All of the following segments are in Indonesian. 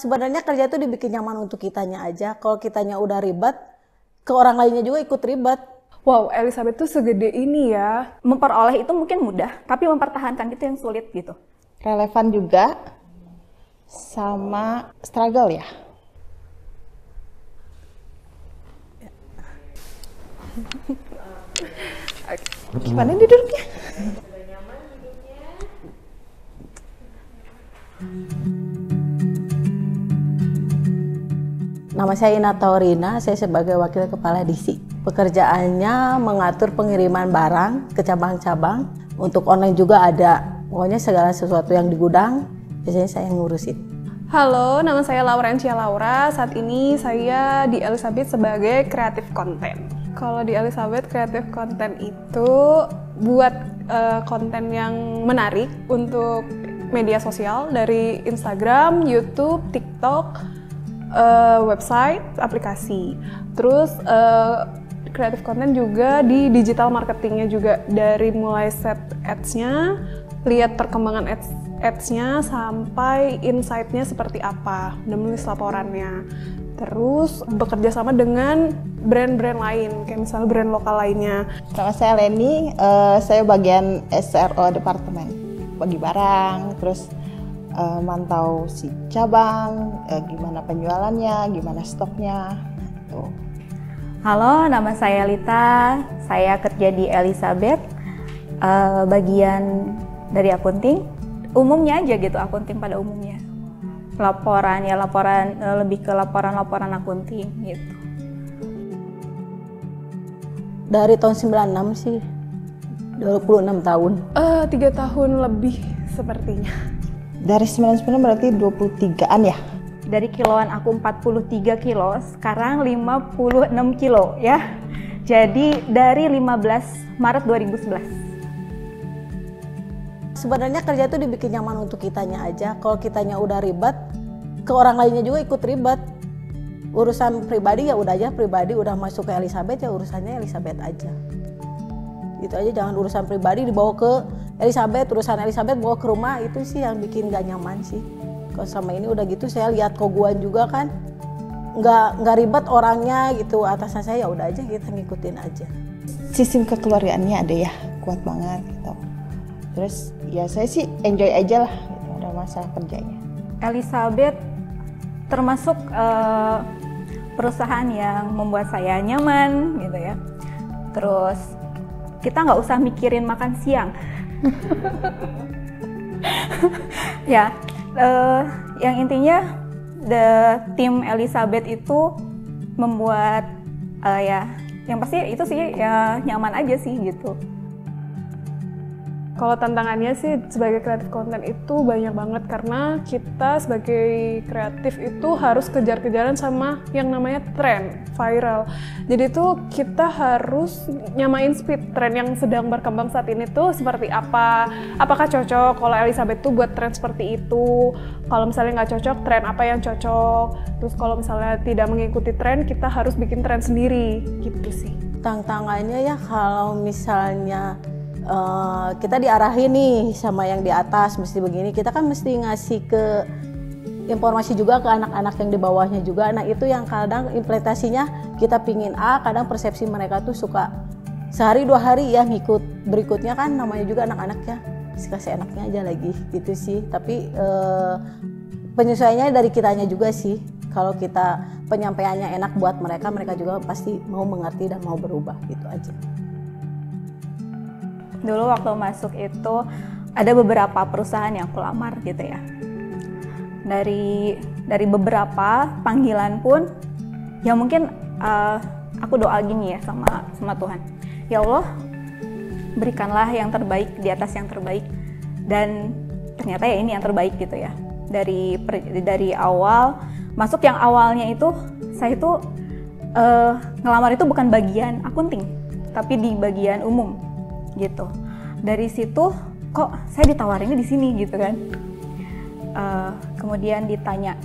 Sebenarnya kerja itu dibikin nyaman untuk kitanya aja. Kalau kitanya udah ribet, ke orang lainnya juga ikut ribet. Wow, Elizabeth tuh segede ini ya. Memperoleh itu mungkin mudah, tapi mempertahankan itu yang sulit gitu. Relevan juga sama struggle ya. Gimana duduknya? Nama saya Ina Taurina, saya sebagai Wakil Kepala Disi. Pekerjaannya mengatur pengiriman barang ke cabang-cabang. Untuk online juga ada. Pokoknya segala sesuatu yang di gudang, biasanya saya ngurusin. Halo, nama saya Laurencia Laura. Saat ini saya di Elizabeth sebagai Creative Content. Kalau di Elizabeth, Creative Content itu buat konten yang menarik untuk media sosial dari Instagram, YouTube, TikTok, website, aplikasi. Terus creative content juga di digital marketingnya juga, dari mulai set ads-nya, lihat perkembangan ads-nya sampai insight-nya seperti apa, dan menulis laporannya. Terus bekerja sama dengan brand-brand lain, kayak misalnya brand lokal lainnya. Nama saya Leni, saya bagian SRO departemen, bagi barang, terus mantau si cabang, gimana penjualannya, gimana stoknya. Tuh. Halo, nama saya Lita. Saya kerja di Elizabeth, bagian dari akunting. Umumnya aja gitu, akunting pada umumnya. Laporan lebih ke laporan akunting gitu. Dari tahun 96 sih, 26 tahun. 3 tahun lebih sepertinya. Dari 99 berarti 23-an ya? Dari kiloan aku 43 kilo, sekarang 56 kilo ya. Jadi dari 15 Maret 2011. Sebenarnya kerja itu dibikin nyaman untuk kitanya aja. Kalau kitanya udah ribet, ke orang lainnya juga ikut ribet. Urusan pribadi ya udah aja pribadi, udah masuk ke Elizabeth ya urusannya Elizabeth aja. Gitu aja, jangan urusan pribadi dibawa ke Elizabeth, urusan Elizabeth bawa ke rumah, itu sih yang bikin gak nyaman sih. Kalau sama ini udah gitu saya lihat koguan juga kan, nggak ribet orangnya gitu, atasan saya ya udah aja kita ngikutin aja. Sistem kekeluargaannya ada ya, kuat banget gitu. Terus ya saya sih enjoy aja lah gitu, ada masalah kerjanya. Elizabeth termasuk perusahaan yang membuat saya nyaman gitu ya. Terus kita nggak usah mikirin makan siang. Ya, yang intinya tim Elizabeth itu membuat ya, yang pasti itu sih ya nyaman aja sih gitu. Kalau tantangannya sih sebagai kreatif konten itu banyak banget, karena kita sebagai kreatif itu harus kejar-kejaran sama yang namanya tren viral. Jadi tuh kita harus nyamain speed tren yang sedang berkembang saat ini tuh seperti apa. Apakah cocok kalau Elizabeth tuh buat tren seperti itu? Kalau misalnya nggak cocok, tren apa yang cocok? Terus kalau misalnya tidak mengikuti tren, kita harus bikin tren sendiri gitu sih. Tantangannya ya kalau misalnya kita diarahin nih sama yang di atas mesti begini, kita kan mesti ngasih ke informasi juga ke anak-anak yang di bawahnya juga. Nah itu yang kadang implementasinya kita pingin A, kadang persepsi mereka tuh suka sehari 2 hari ya ngikut, berikutnya kan namanya juga anak-anak ya kasih enaknya aja lagi gitu sih. Tapi penyesuaiannya dari kitanya juga sih. Kalau kita penyampaiannya enak buat mereka, mereka juga pasti mau mengerti dan mau berubah gitu aja. Dulu waktu masuk itu ada beberapa perusahaan yang aku lamar gitu ya. Dari beberapa panggilan pun ya mungkin aku doa gini ya sama Tuhan. Ya Allah, berikanlah yang terbaik di atas yang terbaik, dan ternyata ya ini yang terbaik gitu ya. Dari awal masuk, yang awalnya itu saya itu ngelamar itu bukan bagian akunting, tapi di bagian umum gitu. Dari situ kok saya ditawarinnya di sini gitu kan. Kemudian ditanya,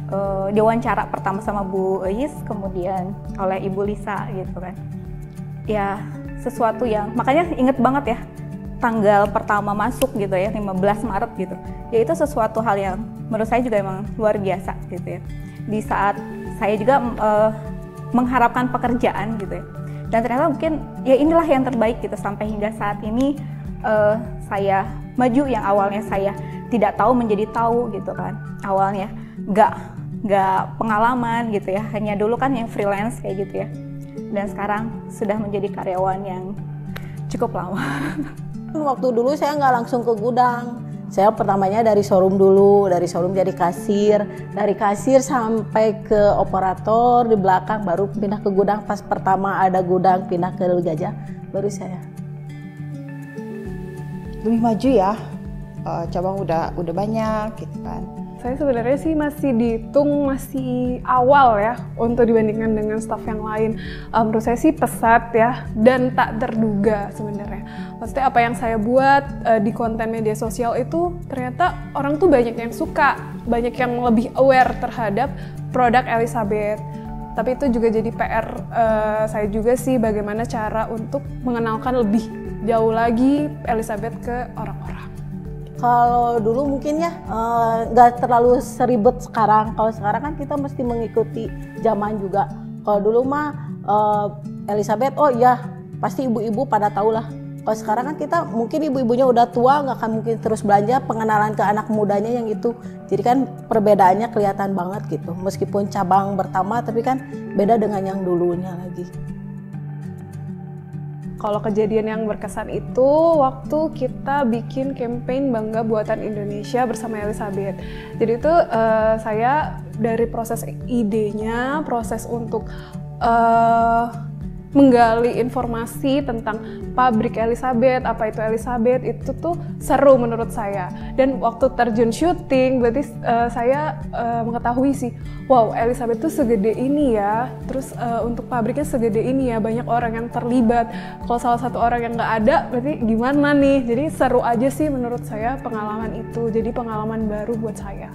diwawancara pertama sama Bu Eis, kemudian oleh Ibu Lisa gitu kan. Ya sesuatu yang, makanya inget banget ya tanggal pertama masuk gitu ya, 15 Maret gitu. Ya itu sesuatu hal yang menurut saya juga emang luar biasa gitu ya. di saat saya juga mengharapkan pekerjaan gitu ya. Dan ternyata mungkin ya inilah yang terbaik gitu sampai hingga saat ini saya maju yang awalnya saya tidak tahu menjadi tahu gitu kan. Awalnya nggak pengalaman gitu ya, hanya dulu kan yang freelance kayak gitu ya. Dan sekarang sudah menjadi karyawan yang cukup lama. Waktu dulu saya nggak langsung ke gudang. Saya pertamanya dari showroom dulu, dari showroom jadi kasir. Dari kasir sampai ke operator di belakang, baru pindah ke gudang. Pas pertama ada gudang, pindah ke Gajah, baru saya. Lebih maju ya, cabang udah banyak gitu kan. Saya sebenarnya sih masih dihitung masih awal ya untuk dibandingkan dengan staff yang lain. Menurut saya sih pesat ya dan tak terduga sebenarnya. Maksudnya apa yang saya buat di konten media sosial itu ternyata orang tuh banyak yang suka, banyak yang lebih aware terhadap produk Elizabeth. Tapi itu juga jadi PR saya juga sih bagaimana cara untuk mengenalkan lebih jauh lagi Elizabeth ke orang-orang. Kalau dulu mungkin ya nggak terlalu seribet sekarang. Kalau sekarang kan kita mesti mengikuti zaman juga. Kalau dulu mah Elizabeth, oh iya pasti ibu-ibu pada tahu lah. Kalau sekarang kan kita mungkin ibu-ibunya udah tua, nggak akan mungkin terus belanja, pengenalan ke anak mudanya yang itu. Jadi kan perbedaannya kelihatan banget gitu. Meskipun cabang bertambah tapi kan beda dengan yang dulunya lagi. Kalau kejadian yang berkesan itu waktu kita bikin campaign Bangga Buatan Indonesia bersama Elizabeth. Jadi itu saya dari proses idenya, proses untuk menggali informasi tentang pabrik Elizabeth, apa itu Elizabeth, itu tuh seru menurut saya. Dan waktu terjun syuting, berarti saya mengetahui sih, wow Elizabeth tuh segede ini ya, terus untuk pabriknya segede ini ya, banyak orang yang terlibat. Kalau salah satu orang yang nggak ada, berarti gimana nih? Jadi seru aja sih menurut saya pengalaman itu, jadi pengalaman baru buat saya.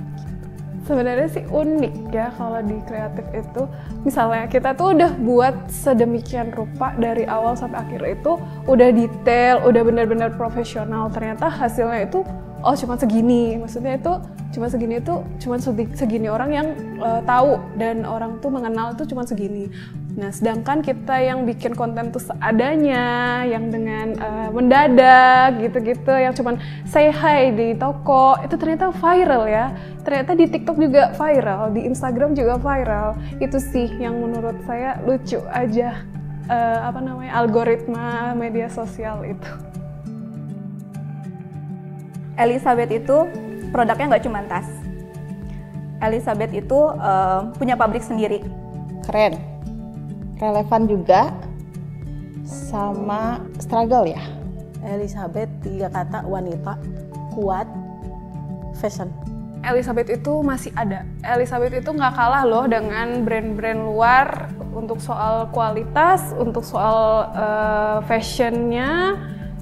Sebenarnya sih unik ya kalau di kreatif itu, misalnya kita tuh udah buat sedemikian rupa dari awal sampai akhir itu udah detail, udah benar-benar profesional, ternyata hasilnya itu oh cuma segini, maksudnya itu cuma segini orang yang tahu dan orang tuh mengenal itu cuma segini. Nah sedangkan kita yang bikin konten tuh seadanya, yang dengan mendadak gitu-gitu, yang cuman say hi di toko, itu ternyata viral ya. Ternyata di TikTok juga viral, di Instagram juga viral. Itu sih yang menurut saya lucu aja, algoritma media sosial itu. Elizabeth itu produknya nggak cuma tas. Elizabeth itu punya pabrik sendiri. Keren, relevan juga sama struggle ya. Elizabeth 3 kata, wanita, kuat, fashion. Elizabeth itu masih ada. Elizabeth itu nggak kalah loh dengan brand-brand luar untuk soal kualitas, untuk soal fashionnya,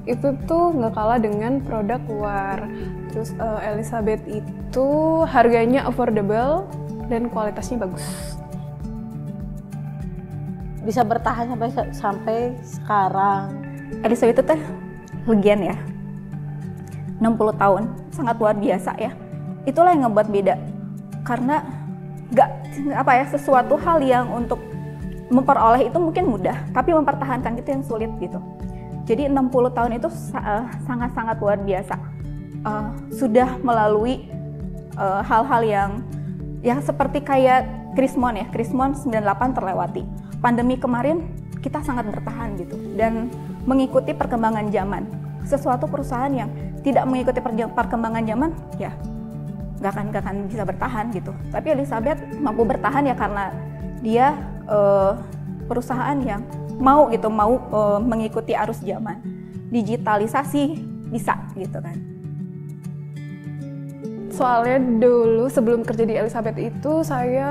itu tuh nggak kalah dengan produk luar. Terus Elizabeth itu harganya affordable dan kualitasnya bagus. Bisa bertahan sampai sekarang. Elizabeth itu teh legend ya. 60 tahun, sangat luar biasa ya. Itulah yang ngebuat beda. Karena sesuatu hal yang untuk memperoleh itu mungkin mudah, tapi mempertahankan itu yang sulit gitu. Jadi 60 tahun itu sangat-sangat luar biasa. Sudah melalui hal-hal yang seperti kayak Krismon ya. Krismon 98 terlewati. Pandemi kemarin kita sangat bertahan gitu dan mengikuti perkembangan zaman. Sesuatu perusahaan yang tidak mengikuti perkembangan zaman ya nggak akan bisa bertahan gitu. Tapi Elizabeth mampu bertahan ya karena dia perusahaan yang mau mengikuti arus zaman. Digitalisasi bisa gitu kan. Soalnya dulu sebelum kerja di Elizabeth itu saya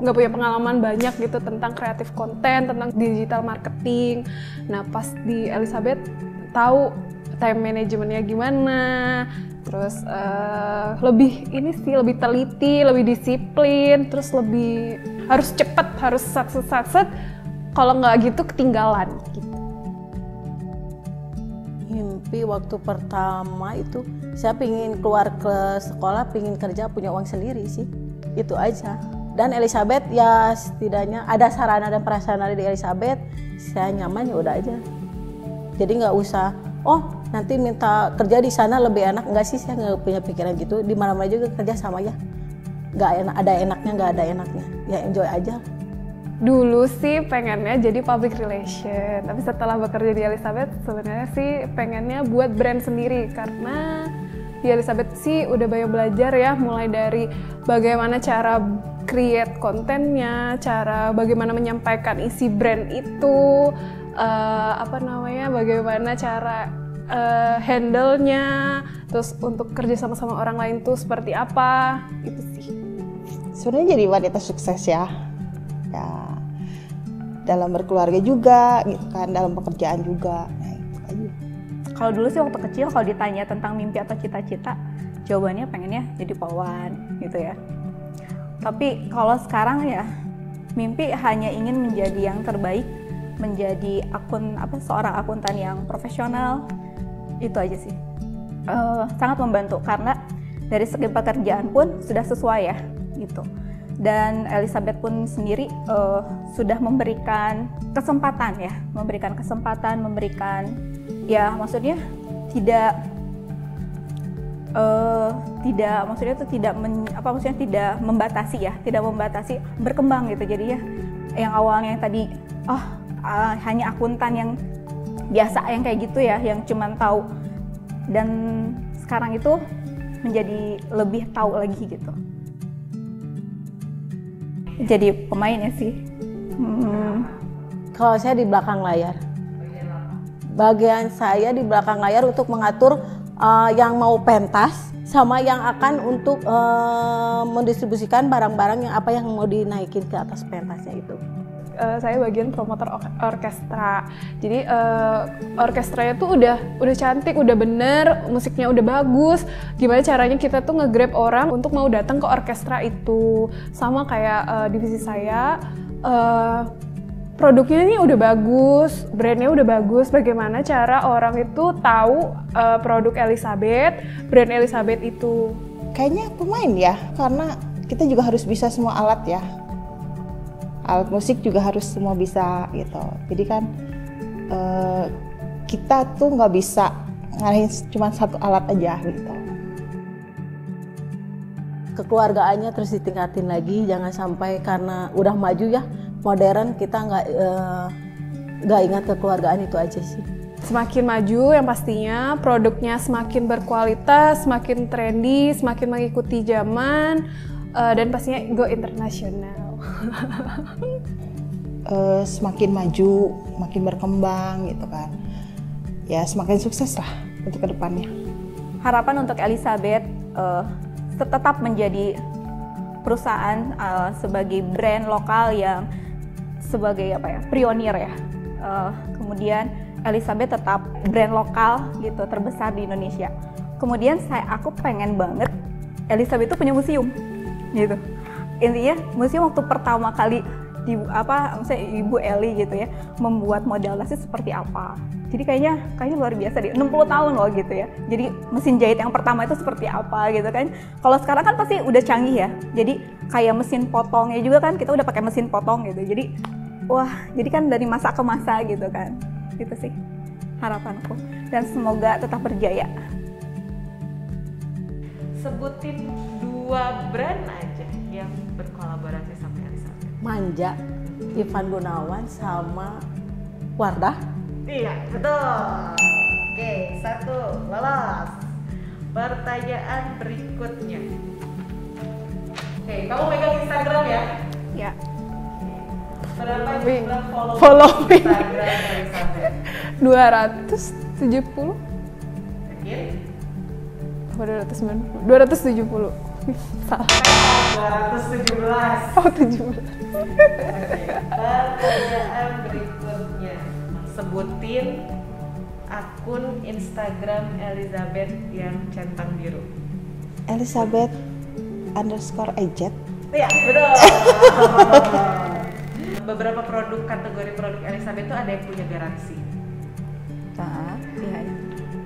nggak punya pengalaman banyak gitu tentang kreatif konten, tentang digital marketing. Nah pas di Elizabeth tahu time manajemennya gimana, terus lebih teliti, lebih disiplin, terus lebih harus cepet, harus satset. Kalau nggak gitu ketinggalan. Gitu. Mimpi waktu pertama itu saya pingin keluar ke sekolah, pingin kerja punya uang sendiri sih, itu aja. Dan Elizabeth ya setidaknya ada sarana dan prasarana di Elizabeth, saya nyaman ya udah aja. Jadi nggak usah, oh nanti minta kerja di sana lebih enak, enggak sih, saya nggak punya pikiran gitu. Di mana-mana juga kerja sama ya, nggak enak, ada enaknya nggak ada enaknya, ya enjoy aja. Dulu sih pengennya jadi public relation, tapi setelah bekerja di Elizabeth sebenarnya sih pengennya buat brand sendiri, karena di Elizabeth sih udah banyak belajar ya, mulai dari bagaimana cara create kontennya, cara bagaimana menyampaikan isi brand itu, bagaimana cara handle-nya, terus untuk kerja sama orang lain tuh seperti apa, itu sih. Sebenarnya jadi wanita sukses ya, dalam berkeluarga juga, gitu kan, dalam pekerjaan juga, nah itu aja. Kalau dulu sih waktu kecil kalau ditanya tentang mimpi atau cita-cita, jawabannya pengennya jadi polwan gitu ya. Tapi kalau sekarang ya, mimpi hanya ingin menjadi yang terbaik, menjadi seorang akuntan yang profesional, itu aja sih. Sangat membantu karena dari segi pekerjaan pun sudah sesuai ya, gitu. Dan Elizabeth pun sendiri sudah memberikan kesempatan, ya maksudnya tidak membatasi berkembang gitu. Jadi ya yang awalnya yang tadi hanya akuntan yang biasa yang kayak gitu ya, yang cuman tahu, dan sekarang itu menjadi lebih tahu lagi gitu. Jadi pemainnya sih. Kalau saya di belakang layar, bagian saya di belakang layar untuk mengatur yang mau pentas sama yang akan untuk mendistribusikan barang-barang yang mau dinaikin ke atas pentasnya itu. Saya bagian promotor orkestra. Jadi orkestranya tuh udah cantik, udah bener, musiknya udah bagus. Gimana caranya kita tuh nge-grab orang untuk mau datang ke orkestra itu. Sama kayak divisi saya, produknya ini udah bagus, brandnya udah bagus. Bagaimana cara orang itu tahu produk Elizabeth, brand Elizabeth itu? Kayaknya pemain ya, karena kita juga harus bisa semua alat ya. Alat musik juga harus semua bisa gitu. Jadi kan kita tuh nggak bisa ngarahin cuma satu alat aja gitu. Kekeluargaannya terus ditingkatin lagi, jangan sampai karena udah maju ya, modern, kita nggak ingat kekeluargaan, itu aja sih. Semakin maju yang pastinya produknya semakin berkualitas, semakin trendy, semakin mengikuti zaman, dan pastinya go internasional. Semakin maju, makin berkembang gitu kan. Ya semakin sukses lah untuk kedepannya. Harapan untuk Elizabeth tetap menjadi perusahaan sebagai brand lokal yang sebagai pionir ya. Kemudian Elizabeth tetap brand lokal gitu terbesar di Indonesia. Kemudian aku pengen banget Elizabeth itu punya museum gitu. Intinya museum waktu pertama kali misalnya Ibu Eli gitu ya membuat model tasnya seperti apa. Jadi kayaknya luar biasa deh, 60 tahun loh gitu ya. Jadi mesin jahit yang pertama itu seperti apa gitu kan. Kalau sekarang kan pasti udah canggih ya. Jadi kayak mesin potongnya juga kan kita udah pakai mesin potong gitu. Jadi jadi kan dari masa ke masa gitu kan. Gitu sih harapanku. Dan semoga tetap berjaya. Sebutin 2 brand aja yang berkolaborasi sama Elizabeth. Manja, Ivan Gunawan sama Wardah. Iya, betul. Oke, 1 lolos. Pertanyaan berikutnya. Oke, kamu megang Instagram ya? Ya. Berapa jumlah following Instagram Elizabeth? 270. Yakin? 270. Salah. 217. Oh, 17. Pertanyaan berikutnya. Sebutin akun Instagram Elizabeth yang centang biru. Elizabeth_Ejet. Iya, betul. Beberapa kategori produk Elizabeth itu ada yang punya garansi. Iya.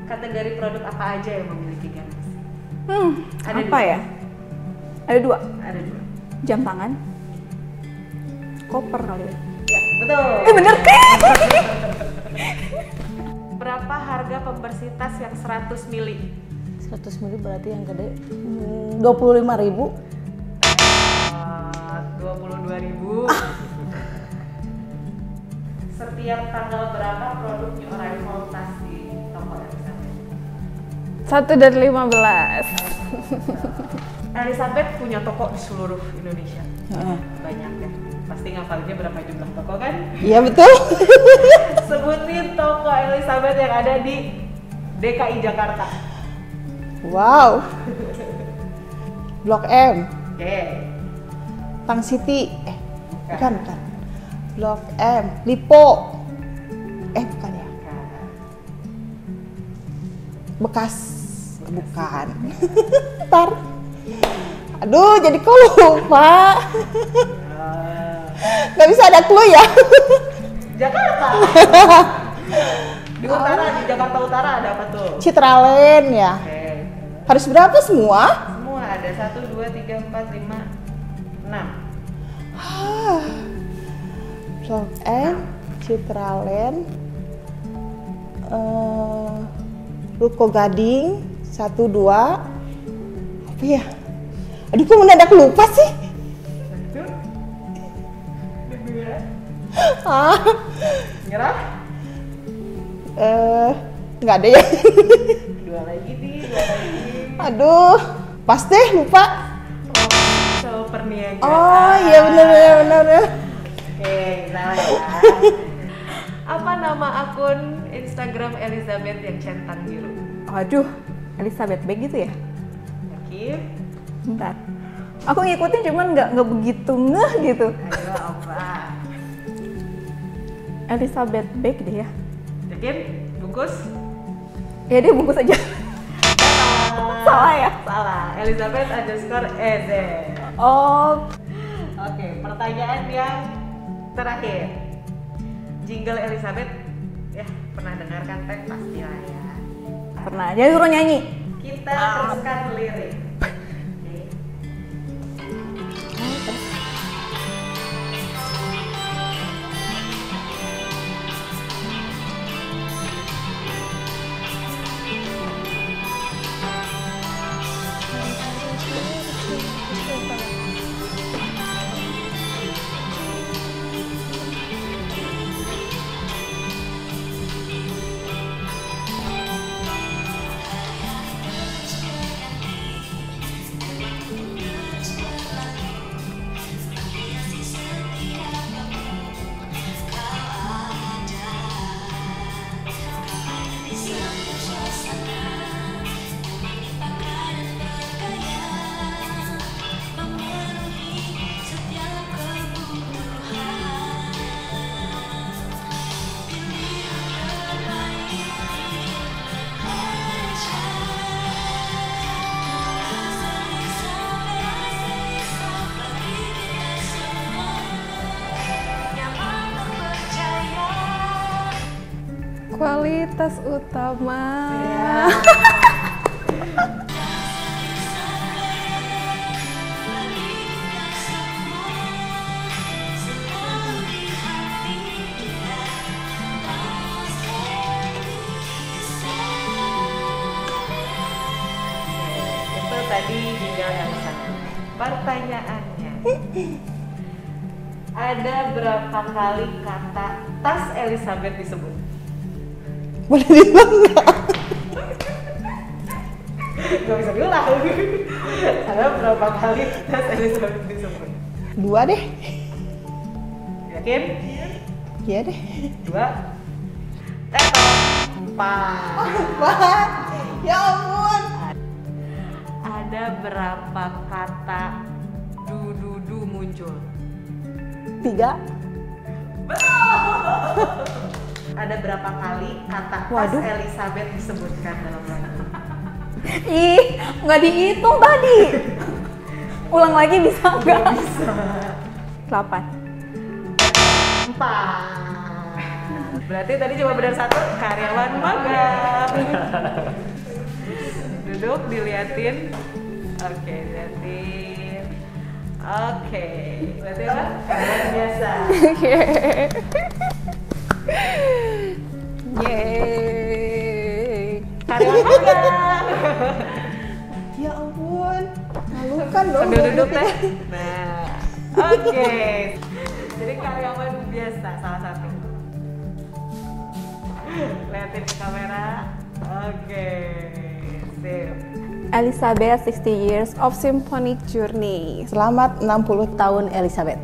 Kategori produk apa aja yang memiliki garansi? Ada apa 2. Ya? Ada 2. Ada 2. Jam tangan Koper kali ya. Ya, betul. Bener kan? Berapa harga pembersih tas yang 100 mili? 100 mili berarti yang gede. 25.000. 22.000. Setiap tanggal berapa produk new arrival tas di toko Elizabeth? 1 dari 15. Elizabeth punya toko di seluruh Indonesia. Banyak ya. Pasti ngapalinnya berapa jumlah toko kan? Iya betul. Sebutin toko Elizabeth yang ada di DKI Jakarta. Wow. Blok M, Oke. Tang City. Bukan. Blok M, Lipo. Bukan ya. Bekas. Bukan. Ntar. Aduh, jadi kok lupa. Gak bisa ada clue ya. Jakarta. Di utara, di Jakarta Utara ada apa tuh? Citraland ya. Oke. Harus berapa semua? Semua ada 1, 2, 3, 4, 5, 6. Blok M, Citraland, Ruko Gading, 1, 2. Apa ya? Aduh, kok mendadak lupa sih? Nyerah? Nggak ada ya. Dua lagi nih, dua lagi. Aduh, pas deh lupa. So perniagaan. Oh iya benar. Oke, salah ya. Apa nama akun Instagram Elizabeth yang centang biru? Aduh, Elizabeth Beck gitu ya? Yakin? Bentar. Aku ngikutin cuman nggak begitu ngeh gitu. Ayo apa? Elizabeth Beck deh ya. Yakin? Bungkus? Ya dia bungkus aja. Salah ya? Salah. Elizabeth underscore EZ. Oh, Oke, pertanyaan yang terakhir. Jingle Elizabeth, ya pernah dengarkan teh pasti lah ya. pernah. Jadi suruh nyanyi. Kita teruskan lirik. Oke. Kualitas utama. Itu tadi jingle Elizabeth. Pertanyaannya, ada berapa kali kata tas Elizabeth disebut? Boleh diulang nggak? Gak bisa diulang. Ada berapa kali tas Elizabeth disebut? 2 deh. Yakin? Iya deh. 2, 4. Wah, ya ampun. Ada berapa kata du muncul? 3. Ada berapa kali kata tas Waduh. Elizabeth disebutkan dalam lagu? Ih, nggak dihitung tadi. Ulang lagi bisa nggak? Bisa. 8. 4. Berarti tadi cuma benar 1, karyawan magang. Duduk, diliatin. Oke, diliatin. Oke, berarti apa? Karyawan biasa. Yeay. Karyawan magang. Ya ampun, malukan dong. Sambil duduk deh. Nah, oke. Jadi karyawan biasa salah satu. Liatin ke kamera. Oke, sip. Elizabeth 60 years Of Symphonic Journey. Selamat 60 Tahun Elizabeth.